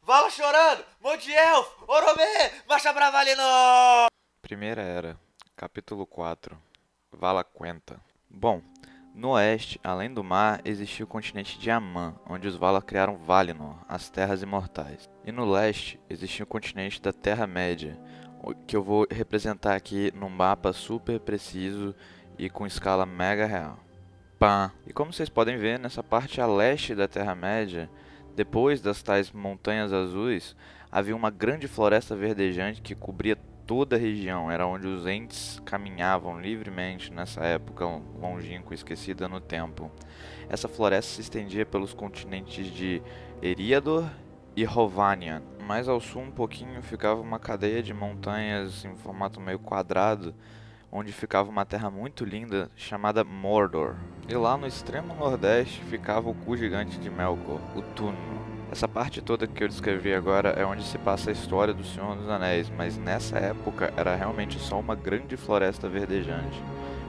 Vala chorando! Monte Elfo! Oromê! Marcha pra Valinor! Primeira Era, capítulo 4, Vala Quenta. Bom, no oeste, além do mar, existia o continente de Aman, onde os Valar criaram Valinor, as Terras Imortais. E no leste, existia o continente da Terra-média, que eu vou representar aqui num mapa super preciso e com escala mega real. Pá. E como vocês podem ver, nessa parte a leste da Terra-média, depois das tais montanhas azuis, havia uma grande floresta verdejante que cobria toda a região. Era onde os Ents caminhavam livremente nessa época longínqua e esquecida no tempo. Essa floresta se estendia pelos continentes de Eriador e Hovanian. Mais ao sul um pouquinho ficava uma cadeia de montanhas em formato meio quadrado, onde ficava uma terra muito linda chamada Mordor. E lá no extremo nordeste ficava o cu gigante de Melkor, o Túnno. Essa parte toda que eu descrevi agora é onde se passa a história do Senhor dos Anéis, mas nessa época era realmente só uma grande floresta verdejante.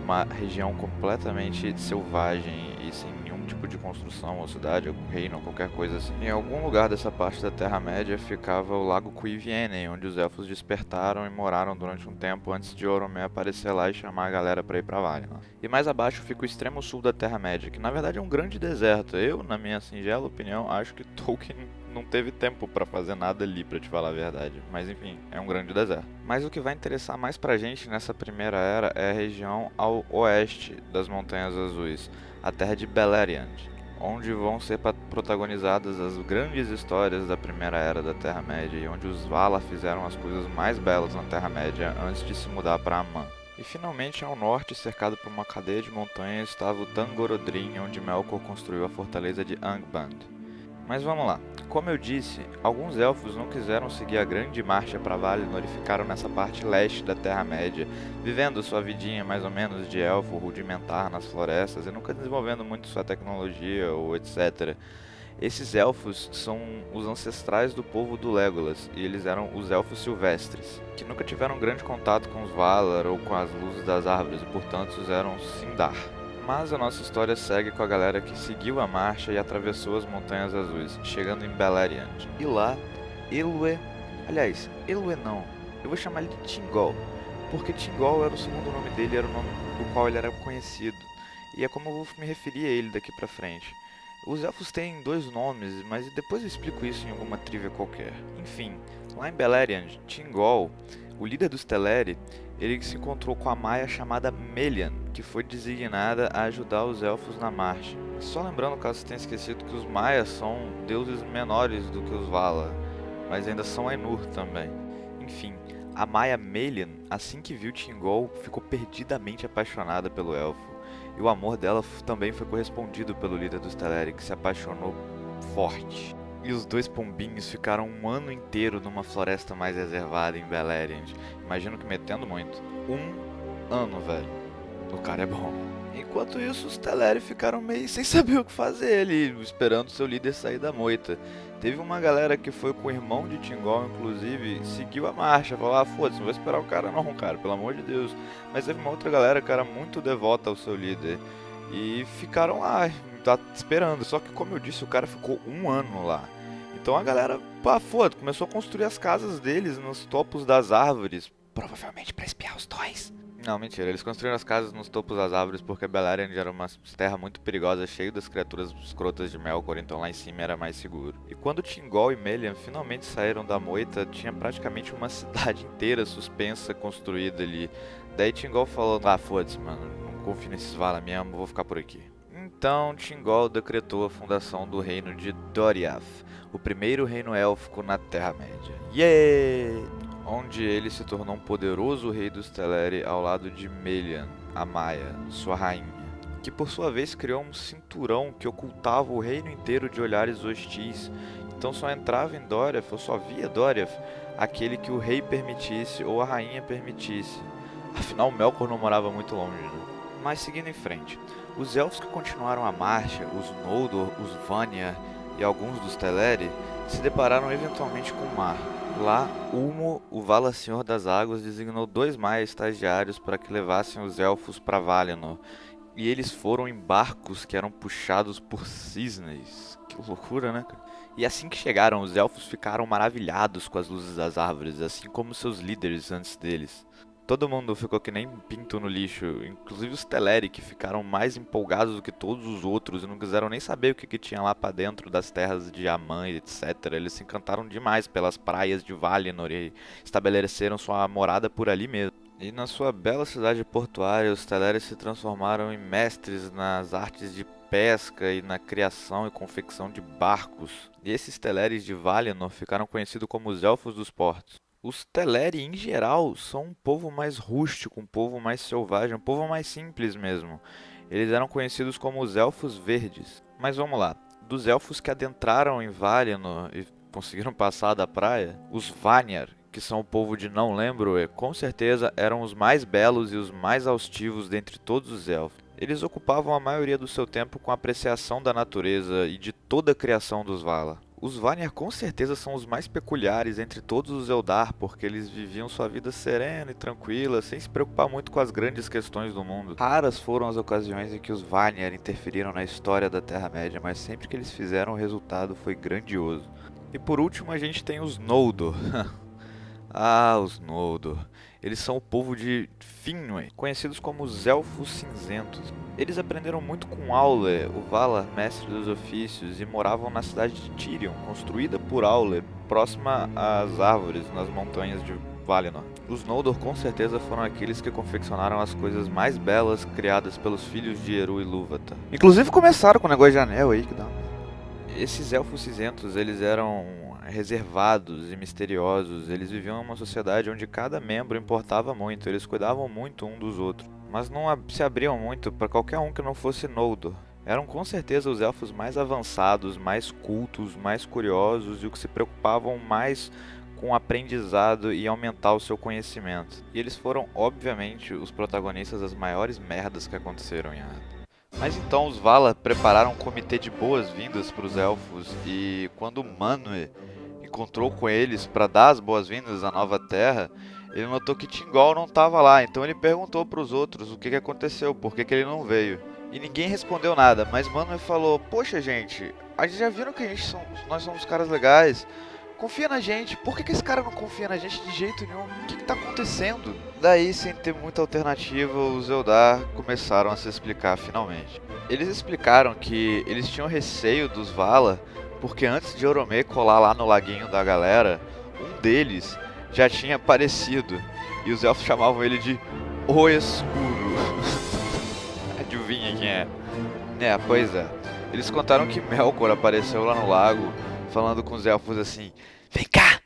Uma região completamente selvagem e sem nenhum tipo de construção ou cidade, ou reino ou qualquer coisa assim. Em algum lugar dessa parte da Terra-média ficava o Lago Cuiviene, onde os elfos despertaram e moraram durante um tempo antes de Oromé aparecer lá e chamar a galera para ir pra Valinor. E mais abaixo fica o extremo sul da Terra-média, que na verdade é um grande deserto. Eu, na minha singela opinião, acho que Tolkien não teve tempo pra fazer nada ali, pra te falar a verdade. Mas enfim, é um grande deserto. Mas o que vai interessar mais pra gente nessa primeira era é a região ao oeste das Montanhas Azuis, a terra de Beleriand, onde vão ser protagonizadas as grandes histórias da primeira era da Terra-média e onde os Valar fizeram as coisas mais belas na Terra-média antes de se mudar para Aman. E finalmente ao norte, cercado por uma cadeia de montanhas, estava o Tangorodrim, onde Melkor construiu a fortaleza de Angband. Mas vamos lá. Como eu disse, alguns elfos não quiseram seguir a grande marcha para Valinor e ficaram nessa parte leste da Terra-média, vivendo sua vidinha mais ou menos de elfo rudimentar nas florestas e nunca desenvolvendo muito sua tecnologia ou etc. Esses elfos são os ancestrais do povo do Legolas, e eles eram os elfos silvestres, que nunca tiveram grande contato com os Valar ou com as luzes das árvores e portanto eram Sindar. Mas a nossa história segue com a galera que seguiu a marcha e atravessou as Montanhas Azuis, chegando em Beleriand. E lá, Elwë... Aliás, Elwë não. Eu vou chamar ele de Thingol, porque Thingol era o segundo nome dele, era o nome do qual ele era conhecido. E é como eu vou me referir a ele daqui pra frente. Os elfos têm dois nomes, mas depois eu explico isso em alguma trivia qualquer. Enfim, lá em Beleriand, Thingol, o líder dos Teleri, ele se encontrou com a Maia chamada Melian, que foi designada a ajudar os elfos na marcha. Só lembrando, caso você tenha esquecido, que os Maias são deuses menores do que os Valar, mas ainda são Ainur também. Enfim, a Maia Melian, assim que viu Thingol, ficou perdidamente apaixonada pelo elfo. E o amor dela também foi correspondido pelo líder dos Teleri, que se apaixonou forte. E os dois pombinhos ficaram um ano inteiro numa floresta mais reservada em Beleriand. Imagino que metendo muito. Um ano, velho. O cara é bom. Enquanto isso, os Teleri ficaram meio sem saber o que fazer ali, esperando seu líder sair da moita. Teve uma galera que foi com o irmão de Thingol, inclusive, seguiu a marcha. Falou, foda-se, não vou esperar o cara não, cara, pelo amor de Deus. Mas teve uma outra galera que era muito devota ao seu líder. E ficaram lá, tá esperando. Só que, como eu disse, o cara ficou um ano lá. Então a galera, foda, começou a construir as casas deles nos topos das árvores. Provavelmente pra espiar os dois. Não, mentira. Eles construíram as casas nos topos das árvores porque Beleriand era uma terra muito perigosa, cheia das criaturas escrotas de Melkor, então lá em cima era mais seguro. E quando Thingol e Melian finalmente saíram da moita, tinha praticamente uma cidade inteira suspensa, construída ali. Daí Thingol falou, foda-se, mano, não confio nesses Valar mesmo, vou ficar por aqui. Então Thingol decretou a fundação do reino de Doriath, o primeiro reino élfico na Terra-média. Yeah! Onde ele se tornou um poderoso rei dos Teleri ao lado de Melian, a Maia, sua rainha, que por sua vez criou um cinturão que ocultava o reino inteiro de olhares hostis. Então só entrava em Doriath, ou só via Doriath, aquele que o rei permitisse ou a rainha permitisse. Afinal, Melkor não morava muito longe, né? Mas seguindo em frente, os elfos que continuaram a marcha, os Noldor, os Vanyar e alguns dos Teleri, se depararam eventualmente com o mar. Lá, Ulmo, o Vala Senhor das Águas, designou 2 Maia estagiários para que levassem os elfos para Valinor. E eles foram em barcos que eram puxados por cisnes. Que loucura, né, cara? E assim que chegaram, os elfos ficaram maravilhados com as luzes das árvores, assim como seus líderes antes deles. Todo mundo ficou que nem pinto no lixo, inclusive os Teleri, que ficaram mais empolgados do que todos os outros e não quiseram nem saber o que tinha lá pra dentro das terras de Aman, etc. Eles se encantaram demais pelas praias de Valinor e estabeleceram sua morada por ali mesmo. E na sua bela cidade portuária, os Teleri se transformaram em mestres nas artes de pesca e na criação e confecção de barcos. E esses Teleres de Valinor ficaram conhecidos como os Elfos dos Portos. Os Teleri, em geral, são um povo mais rústico, um povo mais selvagem, um povo mais simples mesmo. Eles eram conhecidos como os Elfos Verdes. Mas vamos lá, dos Elfos que adentraram em Valinor e conseguiram passar da praia, os Vanyar, que são o povo de Não Lembro, com certeza eram os mais belos e os mais altivos dentre todos os Elfos. Eles ocupavam a maioria do seu tempo com a apreciação da natureza e de toda a criação dos Valar. Os Vanyar com certeza são os mais peculiares entre todos os Eldar, porque eles viviam sua vida serena e tranquila, sem se preocupar muito com as grandes questões do mundo. Raras foram as ocasiões em que os Vanyar interferiram na história da Terra-média, mas sempre que eles fizeram o resultado foi grandioso. E por último a gente tem os Noldor. Ah, os Noldor. Eles são o povo de Finwë, conhecidos como os Elfos Cinzentos. Eles aprenderam muito com Aule, o Valar, mestre dos ofícios, e moravam na cidade de Tirion, construída por Aule, próxima às árvores, nas montanhas de Valinor. Os Noldor com certeza foram aqueles que confeccionaram as coisas mais belas criadas pelos filhos de Eru e Ilúvatar. Inclusive começaram com o negócio de anel aí, que dá. Esses Elfos Cinzentos, eles eram reservados e misteriosos. Eles viviam em uma sociedade onde cada membro importava muito, eles cuidavam muito um dos outros, mas não se abriam muito para qualquer um que não fosse Noldor. Eram com certeza os elfos mais avançados, mais cultos, mais curiosos e os que se preocupavam mais com o aprendizado e aumentar o seu conhecimento. E eles foram, obviamente, os protagonistas das maiores merdas que aconteceram em Arda. Mas então os Valar prepararam um comitê de boas-vindas para os elfos e quando Manwë encontrou com eles para dar as boas-vindas à nova terra, ele notou que Thingol não estava lá, então ele perguntou para os outros o que aconteceu, por que ele não veio. E ninguém respondeu nada, mas Manwë falou: "Poxa gente, a gente já viram que nós somos caras legais, confia na gente, por que esse cara não confia na gente de jeito nenhum? O que está acontecendo?" Daí, sem ter muita alternativa, os Eldar começaram a se explicar finalmente. Eles explicaram que eles tinham receio dos Valar, porque antes de Oromê colar lá no laguinho da galera, um deles já tinha aparecido, e os elfos chamavam ele de O Escuro. Adivinha quem é? Pois é. Eles contaram que Melkor apareceu lá no lago, falando com os elfos assim: vem cá,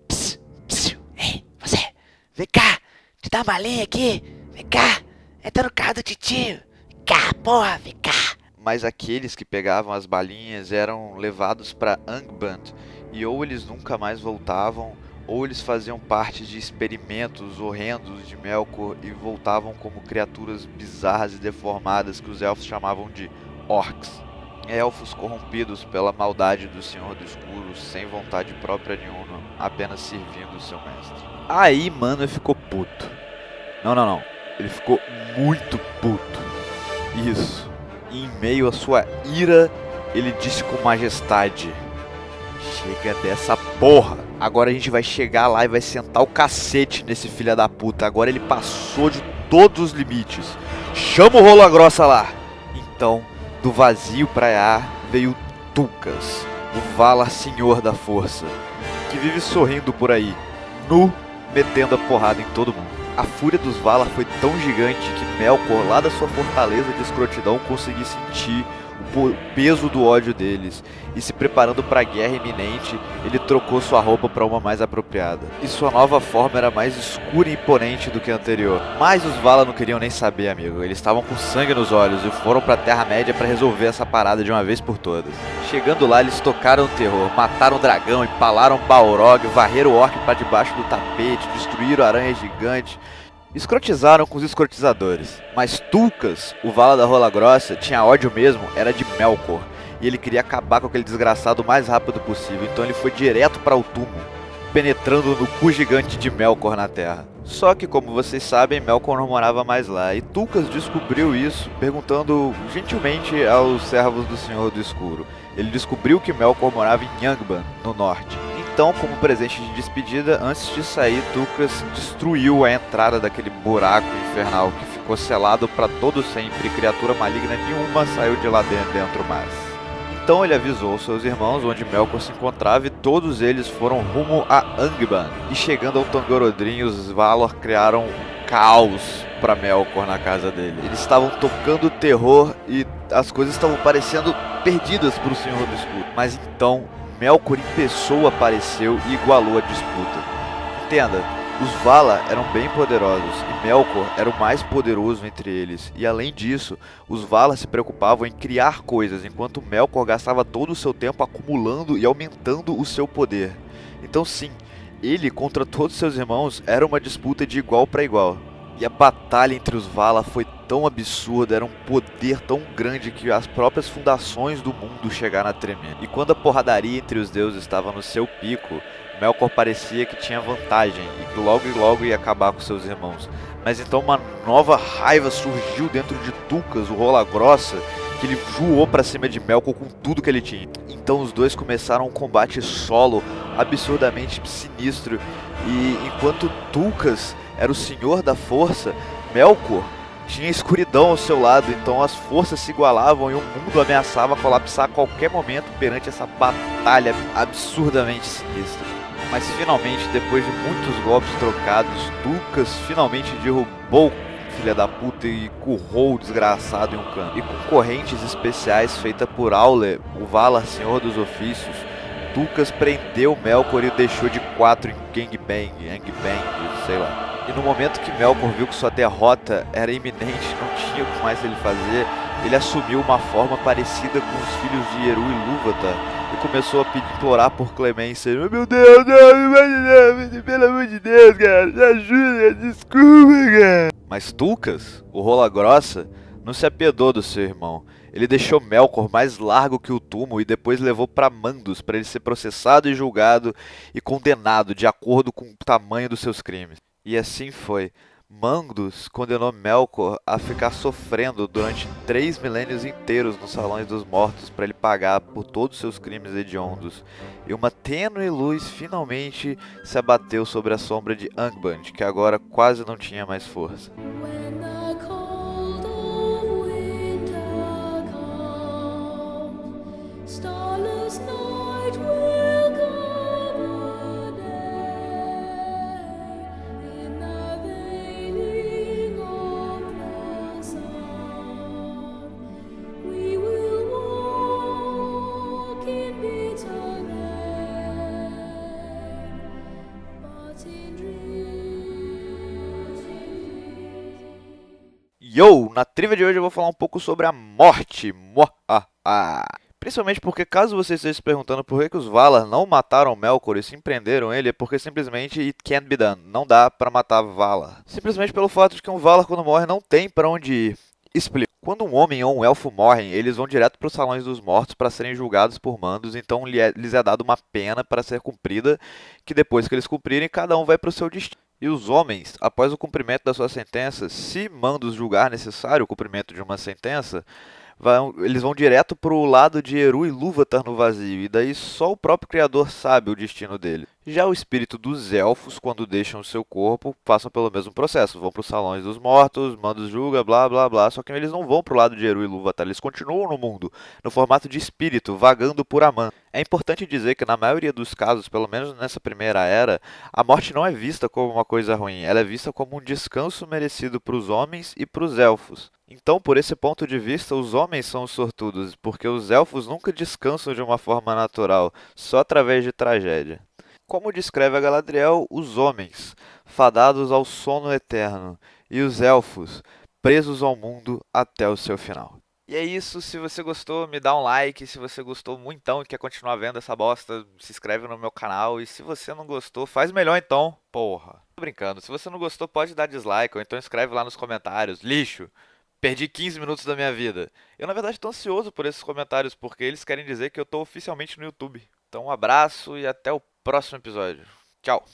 psiu, psiu, ei, você, vem cá, te dá uma balinha aqui, vem cá, entra no carro do titio, vem cá, porra, vem cá." Mas aqueles que pegavam as balinhas eram levados para Angband, e ou eles nunca mais voltavam, ou eles faziam parte de experimentos horrendos de Melkor e voltavam como criaturas bizarras e deformadas que os elfos chamavam de orcs. Elfos corrompidos pela maldade do Senhor do Escuro, sem vontade própria nenhuma, apenas servindo o seu mestre. Aí Manwë ficou puto. Não. Ele ficou muito puto. Isso. E em meio à sua ira, ele disse com majestade: chega dessa porra. Agora a gente vai chegar lá e vai sentar o cacete nesse filho da puta. Agora ele passou de todos os limites. Chama o Rola Grossa lá. Então, do vazio praiar veio Tulkas, o Valar Senhor da Força, que vive sorrindo por aí, nu, metendo a porrada em todo mundo. A fúria dos Valar foi tão gigante que Melkor, lá da sua fortaleza de escrotidão, conseguia sentir o peso do ódio deles, e se preparando para a guerra iminente, ele trocou sua roupa para uma mais apropriada. E sua nova forma era mais escura e imponente do que a anterior. Mas os Valar não queriam nem saber, amigo. Eles estavam com sangue nos olhos e foram para a Terra-média para resolver essa parada de uma vez por todas. Chegando lá, eles tocaram o terror, mataram o dragão, empalaram Balrog, varreram o orc para debaixo do tapete, destruíram a aranha gigante, escrotizaram com os escrotizadores. Mas Tulkas, o Valar da Rola Grossa, tinha ódio mesmo, era de Melkor. E ele queria acabar com aquele desgraçado o mais rápido possível. Então ele foi direto para o túmulo, penetrando no cu gigante de Melkor na terra. Só que, como vocês sabem, Melkor não morava mais lá, e Tulkas descobriu isso perguntando gentilmente aos servos do Senhor do Escuro. Ele descobriu que Melkor morava em Yangban, no norte. Então, como presente de despedida, antes de sair, Tulkas destruiu a entrada daquele buraco infernal que ficou selado para todo sempre e criatura maligna nenhuma saiu de lá dentro mais. Então ele avisou seus irmãos onde Melkor se encontrava e todos eles foram rumo a Angband. E chegando ao Tangorodrim, os Valar criaram caos para Melkor na casa dele. Eles estavam tocando terror e as coisas estavam parecendo perdidas para o Senhor do Escuro. Mas então Melkor em pessoa apareceu e igualou a disputa. Entenda, os Valar eram bem poderosos e Melkor era o mais poderoso entre eles. E além disso, os Valar se preocupavam em criar coisas, enquanto Melkor gastava todo o seu tempo acumulando e aumentando o seu poder. Então sim, ele contra todos seus irmãos era uma disputa de igual para igual. E a batalha entre os Valar foi tão absurda, era um poder tão grande que as próprias fundações do mundo chegaram a tremer. E quando a porradaria entre os deuses estava no seu pico, Melkor parecia que tinha vantagem e que logo ia acabar com seus irmãos. Mas então uma nova raiva surgiu dentro de Tulkas, o Rola Grossa, que ele voou pra cima de Melkor com tudo que ele tinha. Então os dois começaram um combate solo absurdamente sinistro. E enquanto Tulkas era o senhor da força, Melkor tinha escuridão ao seu lado, então as forças se igualavam e o mundo ameaçava colapsar a qualquer momento perante essa batalha absurdamente sinistra. Mas finalmente, depois de muitos golpes trocados, Tulkas finalmente derrubou o filho da puta e currou o desgraçado em um canto. E com correntes especiais feitas por Aule, o Valar Senhor dos Ofícios, Tulkas prendeu Melkor e o deixou de 4 em Gangbang, sei lá. E no momento que Melkor viu que sua derrota era iminente, não tinha o que mais ele fazer, ele assumiu uma forma parecida com os filhos de Eru e Ilúvatar e começou a implorar por clemência. Meu Deus, não, pelo amor de Deus, cara, me ajuda, desculpa, cara. Mas Tulkas, o Rola Grossa, não se apiedou do seu irmão. Ele deixou Melkor mais largo que o túmulo e depois levou para Mandos para ele ser processado e julgado e condenado de acordo com o tamanho dos seus crimes. E assim foi. Mandos condenou Melkor a ficar sofrendo durante 3 milênios inteiros nos Salões dos Mortos para ele pagar por todos os seus crimes hediondos. E uma tênue luz finalmente se abateu sobre a sombra de Angband, que agora quase não tinha mais força. Yo! Na trivia de hoje eu vou falar um pouco sobre a morte. Principalmente porque, caso você esteja se perguntando por que os Valar não mataram Melkor e sim prenderam ele, é porque simplesmente it can't be done. Não dá pra matar Valar. Simplesmente pelo fato de que um Valar, quando morre, não tem pra onde ir. Explico. Quando um homem ou um elfo morrem, eles vão direto para os Salões dos Mortos para serem julgados por Mandos, então lhes é dado uma pena para ser cumprida, que depois que eles cumprirem, cada um vai para o seu destino. E os homens, após o cumprimento da sua sentença, se Mandos julgar necessário o cumprimento de uma sentença, eles vão direto para o lado de Eru e Ilúvatar no vazio, e daí só o próprio Criador sabe o destino dele. Já o espírito dos elfos, quando deixam o seu corpo, passam pelo mesmo processo. Vão para os Salões dos Mortos, Mandos julga, blá blá blá, só que eles não vão para o lado de Eru e Ilúvatar, eles continuam no mundo, no formato de espírito, vagando por Aman. É importante dizer que na maioria dos casos, pelo menos nessa primeira era, a morte não é vista como uma coisa ruim, ela é vista como um descanso merecido para os homens e para os elfos. Então, por esse ponto de vista, os homens são os sortudos, porque os elfos nunca descansam de uma forma natural, só através de tragédia. Como descreve a Galadriel, os homens, fadados ao sono eterno, e os elfos, presos ao mundo até o seu final. E é isso, se você gostou, me dá um like, se você gostou muitão e quer continuar vendo essa bosta, se inscreve no meu canal, e se você não gostou, faz melhor então, porra. Tô brincando, se você não gostou pode dar dislike, ou então escreve lá nos comentários, lixo. Perdi 15 minutos da minha vida. Eu, na verdade, tô ansioso por esses comentários, porque eles querem dizer que eu tô oficialmente no YouTube. Então, um abraço e até o próximo episódio. Tchau!